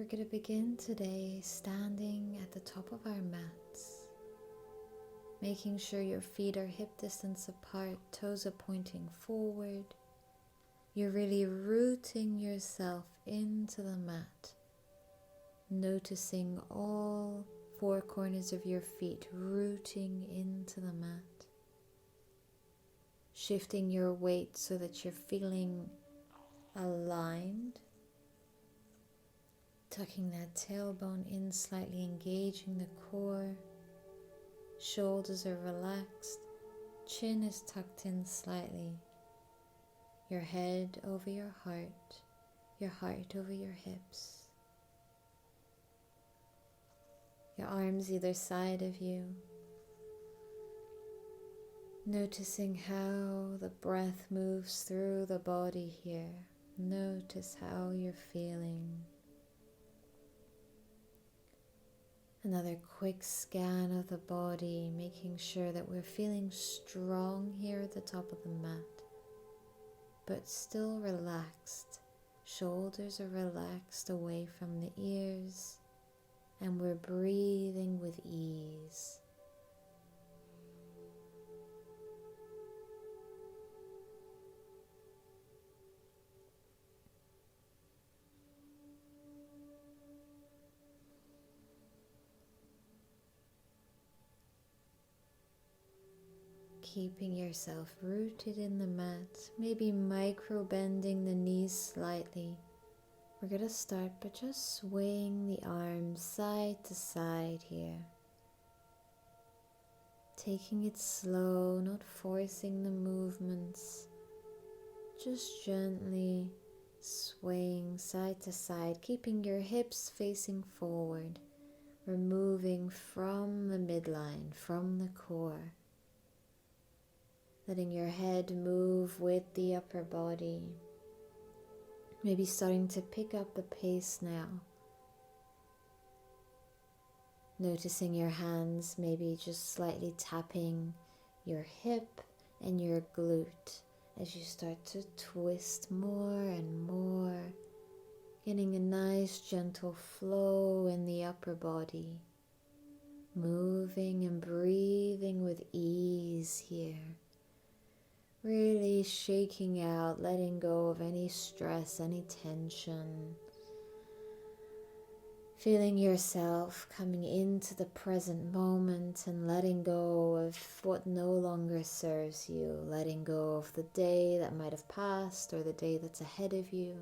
We're going to begin today standing at the top of our mats, making sure your feet are hip distance apart, toes are pointing forward. You're really rooting yourself into the mat, noticing all four corners of your feet rooting into the mat, shifting your weight so that you're feeling aligned, tucking that tailbone in slightly, engaging the core, shoulders are relaxed, chin is tucked in slightly, your head over your heart over your hips, your arms either side of you, noticing how the breath moves through the body here. Notice how you're feeling. Another quick scan of the body, making sure that we're feeling strong here at the top of the mat, but still relaxed. Shoulders are relaxed away from the ears, and we're breathing with ease. Keeping yourself rooted in the mat, maybe micro bending the knees slightly. We're going to start by just swaying the arms side to side here. Taking it slow, not forcing the movements, just gently swaying side to side, keeping your hips facing forward. We're moving from the midline, from the core. Letting your head move with the upper body. Maybe starting to pick up the pace now. Noticing your hands maybe just slightly tapping your hip and your glute as you start to twist more and more. Getting a nice gentle flow in the upper body. Moving and breathing with ease here. Really shaking out, letting go of any stress, any tension. Feeling yourself coming into the present moment and letting go of what no longer serves you. Letting go of the day that might have passed or the day that's ahead of you.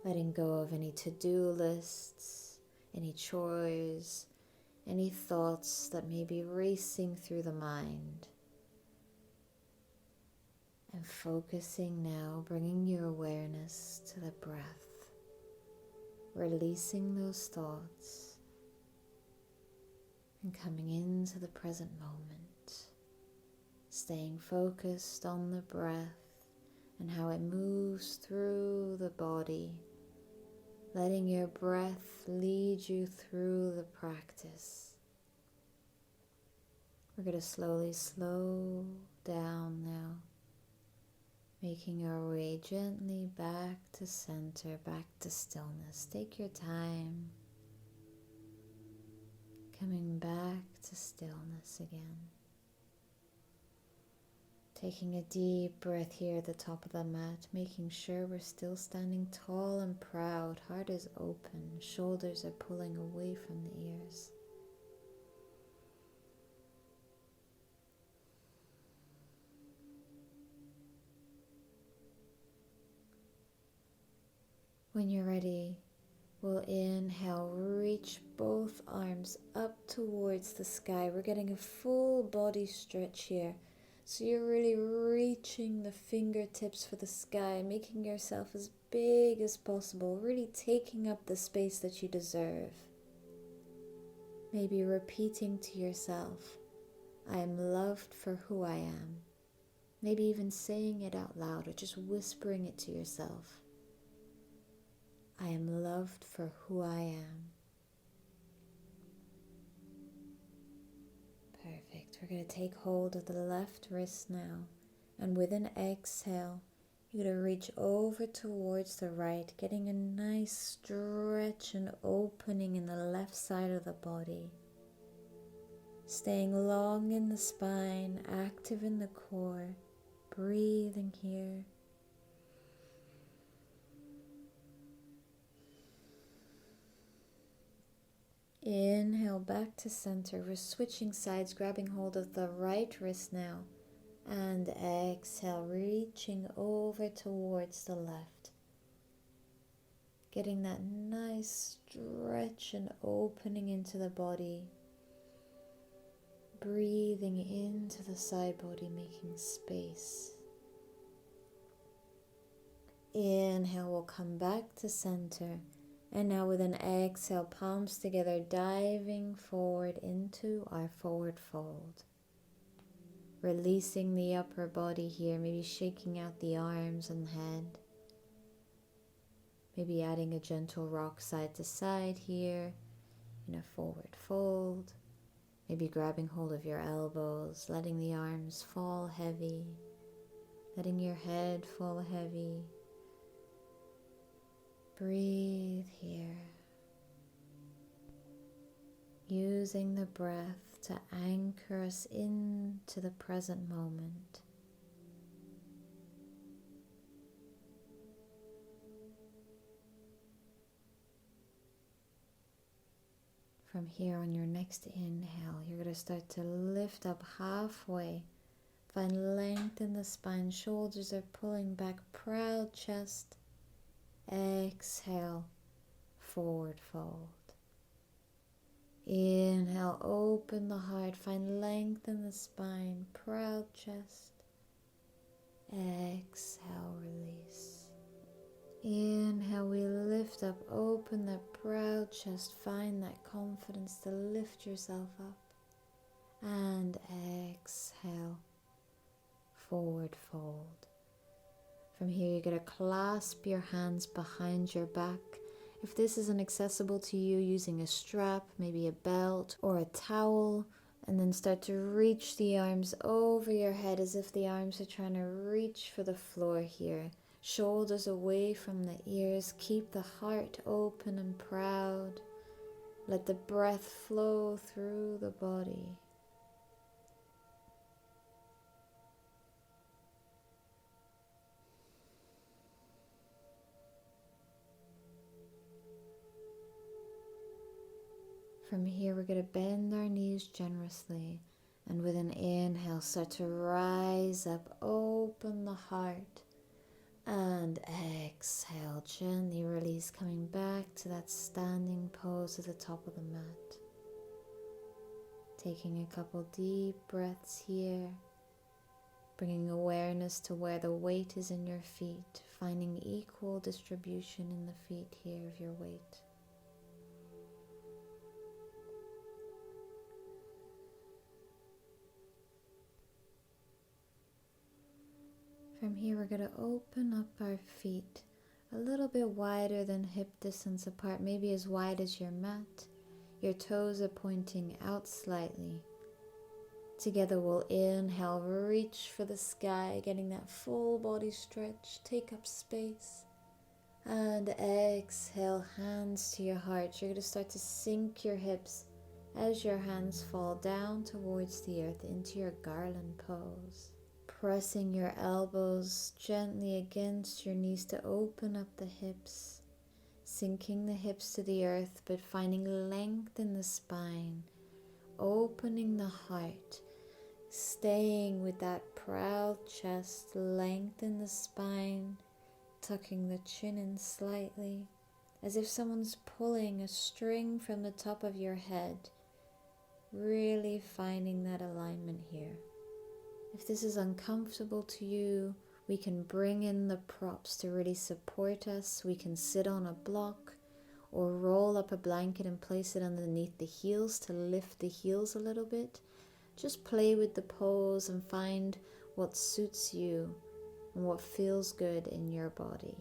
Letting go of any to-do lists, any chores, any thoughts that may be racing through the mind. And focusing now, bringing your awareness to the breath, releasing those thoughts, and coming into the present moment, staying focused on the breath and how it moves through the body, letting your breath lead you through the practice. We're going to slowly slow down now, making our way gently back to center, back to stillness. Take your time. Coming back to stillness again. Taking a deep breath here at the top of the mat, making sure we're still standing tall and proud. Heart is open, shoulders are pulling away from the ears. When you're ready, we'll inhale, reach both arms up towards the sky. We're getting a full body stretch here. So you're really reaching the fingertips for the sky, making yourself as big as possible, really taking up the space that you deserve. Maybe repeating to yourself, I am loved for who I am. Maybe even saying it out loud or just whispering it to yourself. I am loved for who I am. Perfect. We're going to take hold of the left wrist now, and with an exhale, You're going to reach over towards the right, getting a nice stretch and opening in the left side of the body. Staying long in the spine, active in the core, breathing here. Inhale back to center. We're switching sides, grabbing hold of the right wrist now. And exhale, reaching over towards the left. Getting that nice stretch and opening into the body. Breathing into the side body, making space. Inhale, we'll come back to center. And now with an exhale, palms together, diving forward into our forward fold. Releasing the upper body here, maybe shaking out the arms and head. Maybe adding a gentle rock side to side here in a forward fold. Maybe grabbing hold of your elbows, letting the arms fall heavy, letting your head fall heavy. Breathe here. Using the breath to anchor us into the present moment. From here, on your next inhale, you're going to start to lift up halfway. Find length in the spine, shoulders are pulling back, proud chest. Exhale, forward fold. Inhale, open the heart, find length in the spine, proud chest. Exhale, release. Inhale, we lift up, open that proud chest, find that confidence to lift yourself up. And exhale, forward fold. From here, you're going to clasp your hands behind your back. If this isn't accessible to you, using a strap, maybe a belt or a towel, and then start to reach the arms over your head as if the arms are trying to reach for the floor here. Shoulders away from the ears. Keep the heart open and proud. Let the breath flow through the body. From here, we're going to bend our knees generously, and with an inhale, start to rise up, open the heart, and exhale, gently release, coming back to that standing pose at the top of the mat. Taking a couple deep breaths here, bringing awareness to where the weight is in your feet, finding equal distribution in the feet here of your weight. From here, we're going to open up our feet a little bit wider than hip distance apart, maybe as wide as your mat. Your toes are pointing out slightly. Together we'll inhale, reach for the sky, getting that full body stretch, take up space. And exhale, hands to your heart. You're going to start to sink your hips as your hands fall down towards the earth into your garland pose. Pressing your elbows gently against your knees to open up the hips, sinking the hips to the earth, but finding length in the spine, opening the heart, staying with that proud chest, length in the spine, tucking the chin in slightly, as if someone's pulling a string from the top of your head, really finding that alignment here. If this is uncomfortable to you, we can bring in the props to really support us. We can sit on a block or roll up a blanket and place it underneath the heels to lift the heels a little bit. Just play with the pose and find what suits you and what feels good in your body.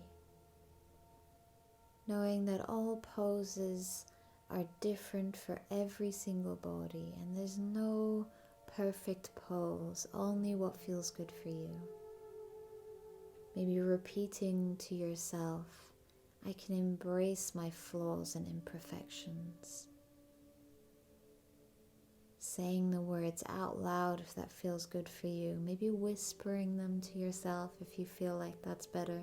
Knowing that all poses are different for every single body, and there's no perfect pose, only what feels good for you. Maybe repeating to yourself, I can embrace my flaws and imperfections. Saying the words out loud if that feels good for you. Maybe whispering them to yourself if you feel like that's better.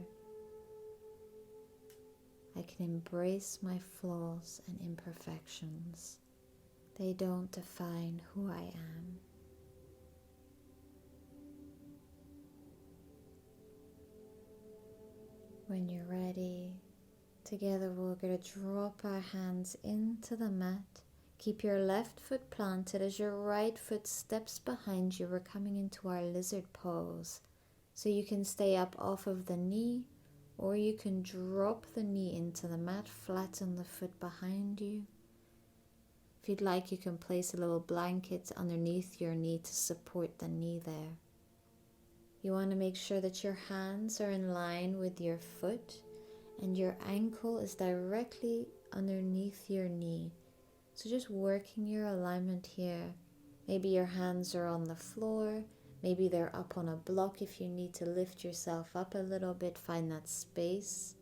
I can embrace my flaws and imperfections. They don't define who I am. When you're ready, together we're going to drop our hands into the mat. Keep your left foot planted as your right foot steps behind you. We're coming into our lizard pose. So you can stay up off of the knee, or you can drop the knee into the mat, flatten the foot behind you. If you'd like, you can place a little blanket underneath your knee to support the knee there. You want to make sure that your hands are in line with your foot and your ankle is directly underneath your knee. So just working your alignment here. Maybe your hands are on the floor, maybe they're up on a block. If you need to lift yourself up a little bit, find that space.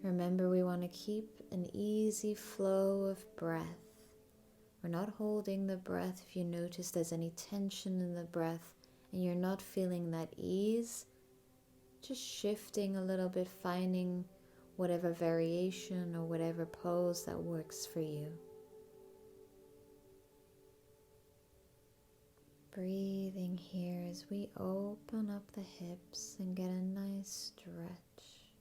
Remember, we want to keep an easy flow of breath. We're not holding the breath. If you notice there's any tension in the breath and you're not feeling that ease, just shifting a little bit, finding whatever variation or whatever pose that works for you. Breathing here as we open up the hips and get a nice stretch.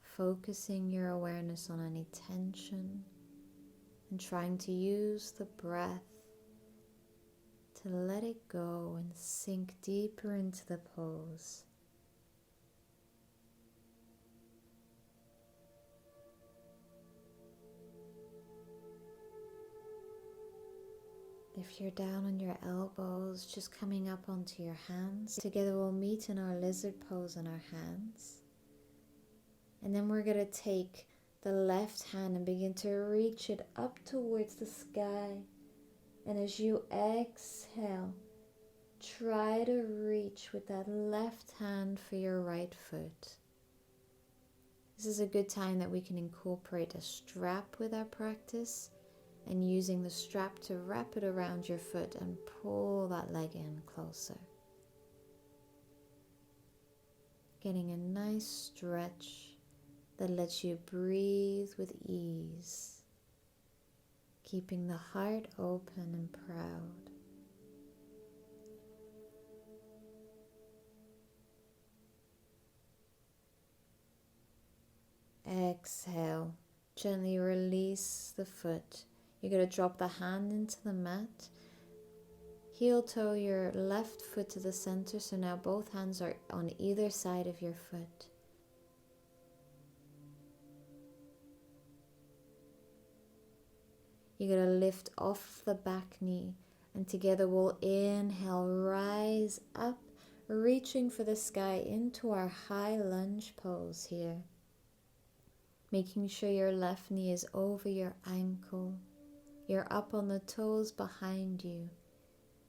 Focusing your awareness on any tension and trying to use the breath to let it go and sink deeper into the pose. If you're down on your elbows, just coming up onto your hands. Together we'll meet in our lizard pose on our hands. And then we're going to take the left hand and begin to reach it up towards the sky. And as you exhale, try to reach with that left hand for your right foot. This is a good time that we can incorporate a strap with our practice, and using the strap to wrap it around your foot and pull that leg in closer. Getting a nice stretch that lets you breathe with ease, keeping the heart open and proud. Exhale, gently release the foot. You're going to drop the hand into the mat. Heel toe your left foot to the center, so now both hands are on either side of your foot. You're going to lift off the back knee, and together we'll inhale, rise up, reaching for the sky into our high lunge pose here. Making sure your left knee is over your ankle. You're up on the toes behind you,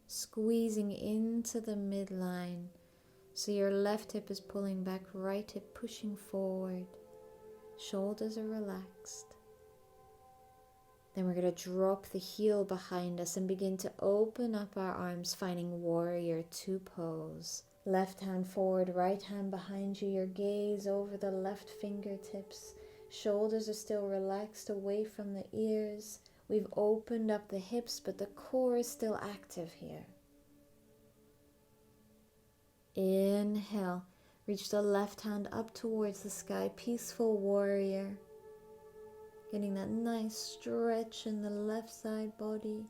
squeezing into the midline. So your left hip is pulling back, right hip pushing forward. Shoulders are relaxed. Then we're going to drop the heel behind us and begin to open up our arms, finding warrior two pose. Left hand forward, right hand behind you, your gaze over the left fingertips. Shoulders are still relaxed away from the ears. We've opened up the hips, but the core is still active here. Inhale, reach the left hand up towards the sky, peaceful warrior. Getting that nice stretch in the left side body.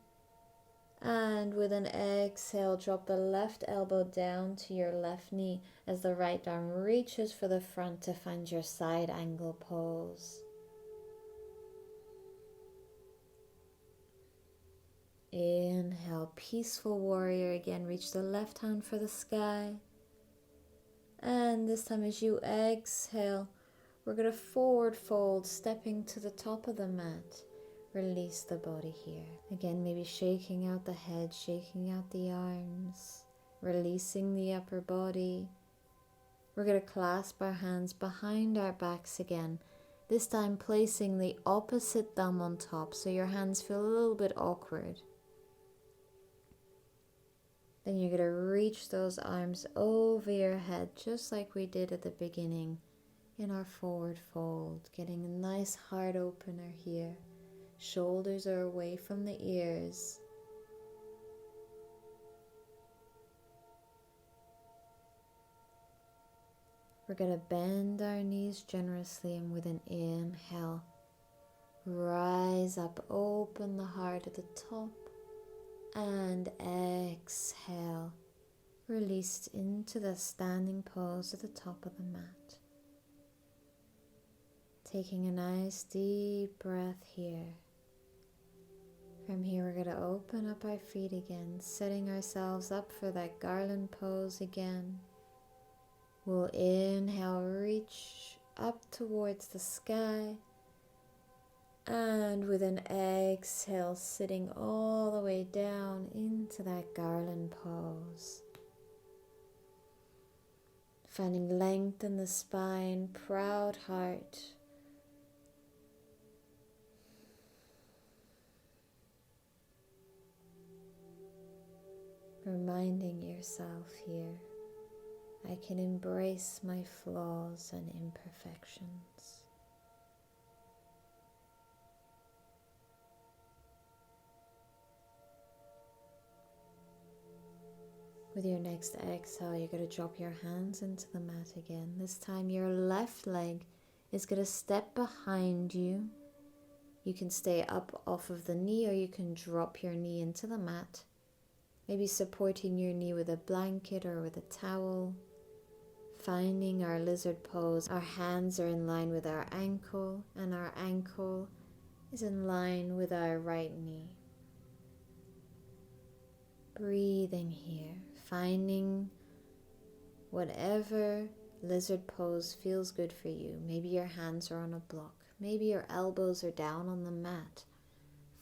And with an exhale, drop the left elbow down to your left knee as the right arm reaches for the front to find your side angle pose. Inhale, peaceful warrior again. Reach the left hand for the sky. And this time as you exhale, we're going to forward fold, stepping to the top of the mat. Release the body here. Again, maybe shaking out the head, shaking out the arms, releasing the upper body. We're going to clasp our hands behind our backs again, this time placing the opposite thumb on top so your hands feel a little bit awkward. Then you're going to reach those arms over your head just like we did at the beginning in our forward fold, getting a nice heart opener here. Shoulders are away from the ears. We're going to bend our knees generously, and with an inhale, rise up, open the heart at the top, and exhale, released into the standing pose at the top of the mat. Taking a nice deep breath here. From here we're going to open up our feet again, setting ourselves up for that garland pose again. We'll inhale, reach up towards the sky, and with an exhale, sitting all the way down into that garland pose. Finding length in the spine, proud heart. Reminding yourself here, I can embrace my flaws and imperfections. With your next exhale, you're going to drop your hands into the mat again. This time your left leg is going to step behind you. You can stay up off of the knee, or you can drop your knee into the mat. Maybe supporting your knee with a blanket or with a towel. Finding our lizard pose. Our hands are in line with our ankle, and our ankle is in line with our right knee. Breathing here, finding whatever lizard pose feels good for you. Maybe your hands are on a block. Maybe your elbows are down on the mat.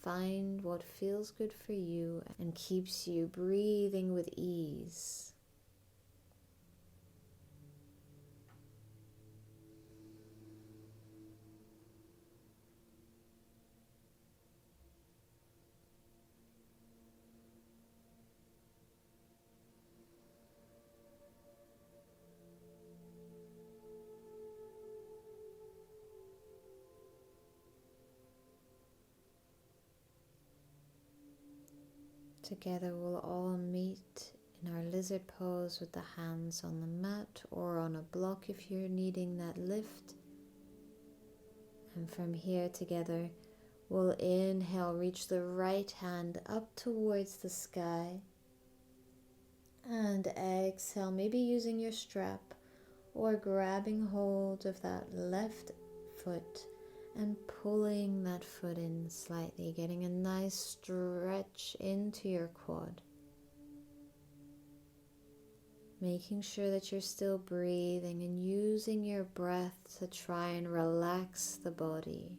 Find what feels good for you and keeps you breathing with ease. Together we'll all meet in our lizard pose with the hands on the mat or on a block if you're needing that lift. And from here together we'll inhale, reach the right hand up towards the sky, and exhale, maybe using your strap or grabbing hold of that left foot and pulling that foot in slightly, getting a nice stretch into your quad. Making sure that you're still breathing and using your breath to try and relax the body.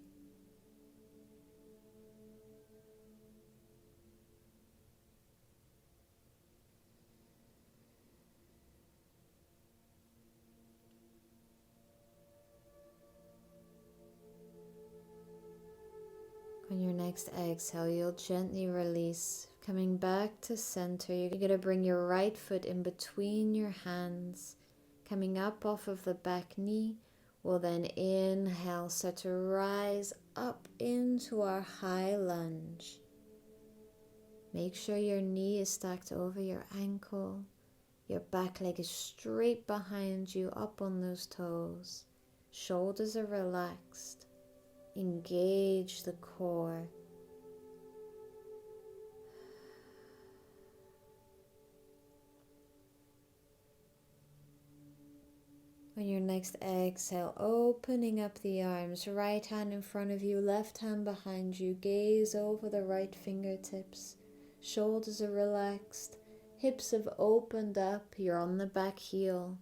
On your next exhale, you'll gently release, coming back to center. You're going to bring your right foot in between your hands, coming up off of the back knee. We'll then inhale, start to rise up into our high lunge. Make sure your knee is stacked over your ankle. Your back leg is straight behind you, up on those toes. Shoulders are relaxed. Engage the core. On your next exhale, opening up the arms, right hand in front of you, left hand behind you, gaze over the right fingertips. Shoulders are relaxed, hips have opened up, you're on the back heel,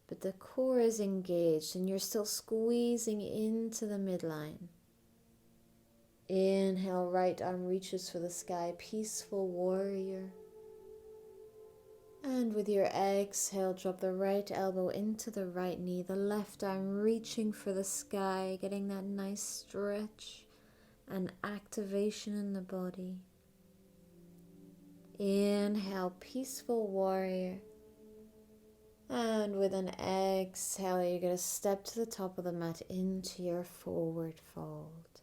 but the core is engaged and you're still squeezing into the midline. Inhale, right arm reaches for the sky, peaceful warrior. And with your exhale, drop the right elbow into the right knee, the left arm reaching for the sky, getting that nice stretch and activation in the body. Inhale, peaceful warrior. And with an exhale, you're going to step to the top of the mat into your forward fold.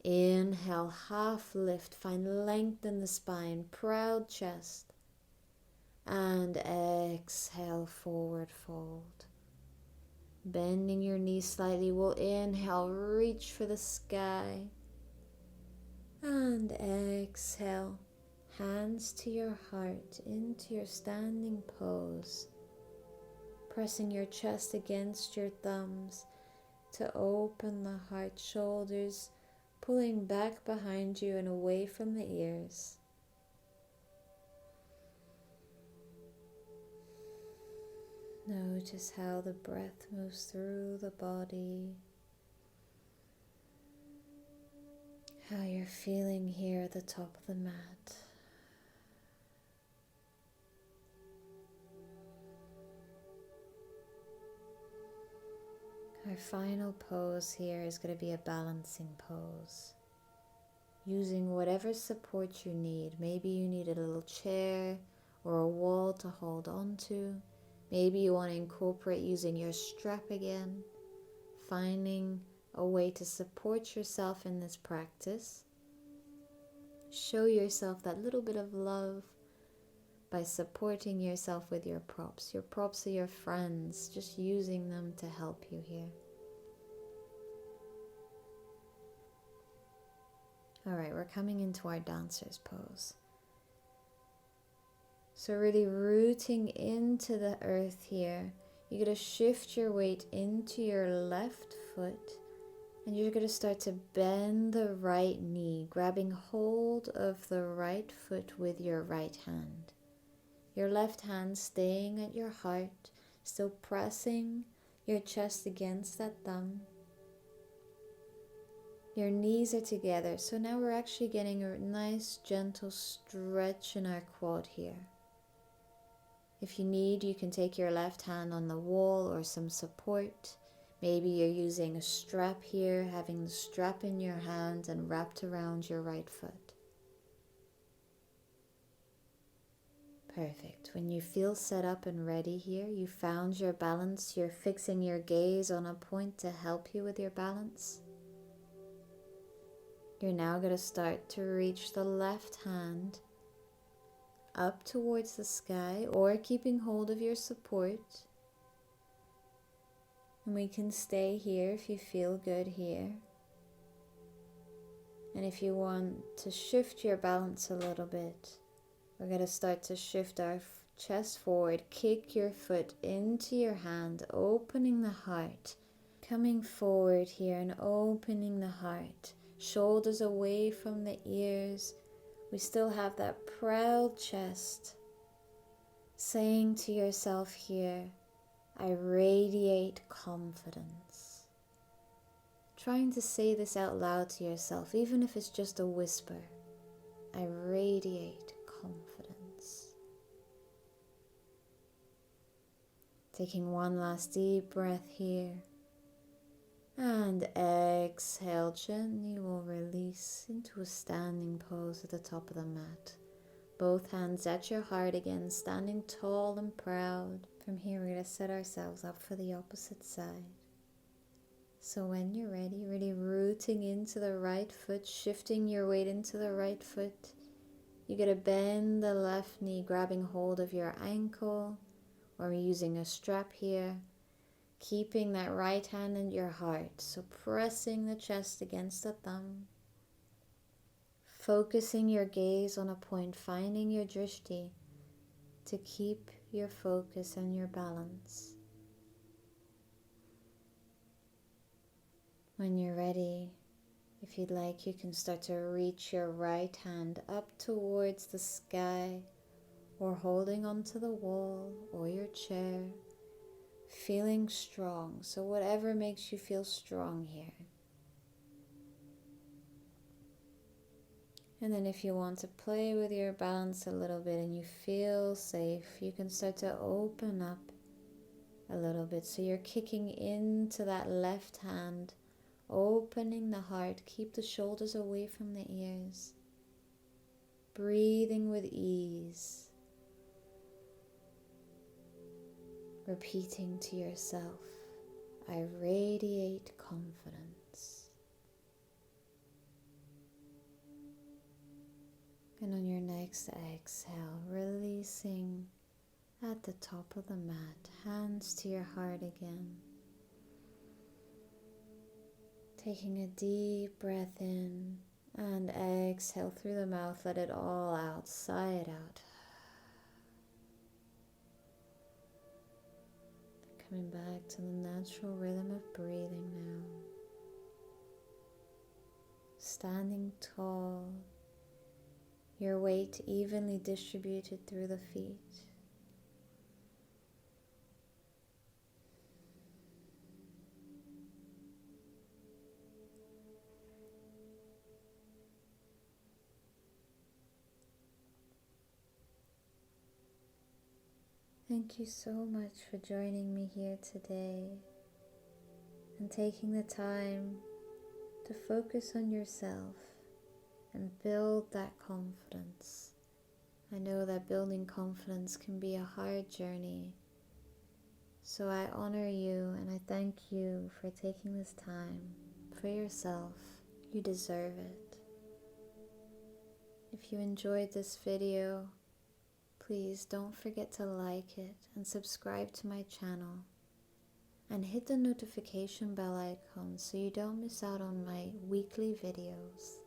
Inhale, half lift, find length in the spine, proud chest. And exhale, forward fold. Bending your knees slightly, we'll inhale, reach for the sky. And exhale, hands to your heart, into your standing pose. Pressing your chest against your thumbs to open the heart, shoulders pulling back behind you and away from the ears. Notice how the breath moves through the body, how you're feeling here at the top of the mat. Our final pose here is going to be a balancing pose. Using whatever support you need. Maybe you need a little chair or a wall to hold on to. Maybe you want to incorporate using your strap again. Finding a way to support yourself in this practice. Show yourself that little bit of love by supporting yourself with your props. Your props are your friends, just using them to help you here. Alright, we're coming into our dancer's pose. So really rooting into the earth here. You're going to shift your weight into your left foot and you're going to start to bend the right knee, grabbing hold of the right foot with your right hand. Your left hand staying at your heart, still pressing your chest against that thumb. Your knees are together, so now we're actually getting a nice gentle stretch in our quad here. If you need, you can take your left hand on the wall or some support. Maybe you're using a strap here, having the strap in your hand and wrapped around your right foot. Perfect. When you feel set up and ready here, you found your balance, you're fixing your gaze on a point to help you with your balance. You're now going to start to reach the left hand up towards the sky or keeping hold of your support. And we can stay here if you feel good here. And if you want to shift your balance a little bit, we're going to start to shift our chest forward, kick your foot into your hand, opening the heart, coming forward here and opening the heart, shoulders away from the ears. We still have that proud chest, saying to yourself here, I radiate confidence. Trying to say this out loud to yourself, even if it's just a whisper. I radiate confidence. Taking one last deep breath here. And exhale, gently we'll release into a standing pose at the top of the mat. Both hands at your heart again, standing tall and proud. From here we're going to set ourselves up for the opposite side. So when you're ready, really rooting into the right foot, shifting your weight into the right foot. You're going to bend the left knee, grabbing hold of your ankle, or using a strap here. Keeping that right hand in your heart, so pressing the chest against the thumb. Focusing your gaze on a point, finding your drishti to keep your focus and your balance. When you're ready, if you'd like, you can start to reach your right hand up towards the sky or holding onto the wall or your chair. Feeling strong, so whatever makes you feel strong here. And then if you want to play with your balance a little bit and you feel safe, you can start to open up a little bit. So you're kicking into that left hand, opening the heart. Keep the shoulders away from the ears. Breathing with ease. Repeating to yourself, I radiate confidence. And on your next exhale, releasing at the top of the mat, hands to your heart again. Taking a deep breath in and exhale through the mouth, let it all out, sigh it out. Coming back to the natural rhythm of breathing now. Standing tall, your weight evenly distributed through the feet. Thank you so much for joining me here today and taking the time to focus on yourself and build that confidence. I know that building confidence can be a hard journey, so I honor you and I thank you for taking this time for yourself. You deserve it. If you enjoyed this video, please don't forget to like it and subscribe to my channel and hit the notification bell icon so you don't miss out on my weekly videos.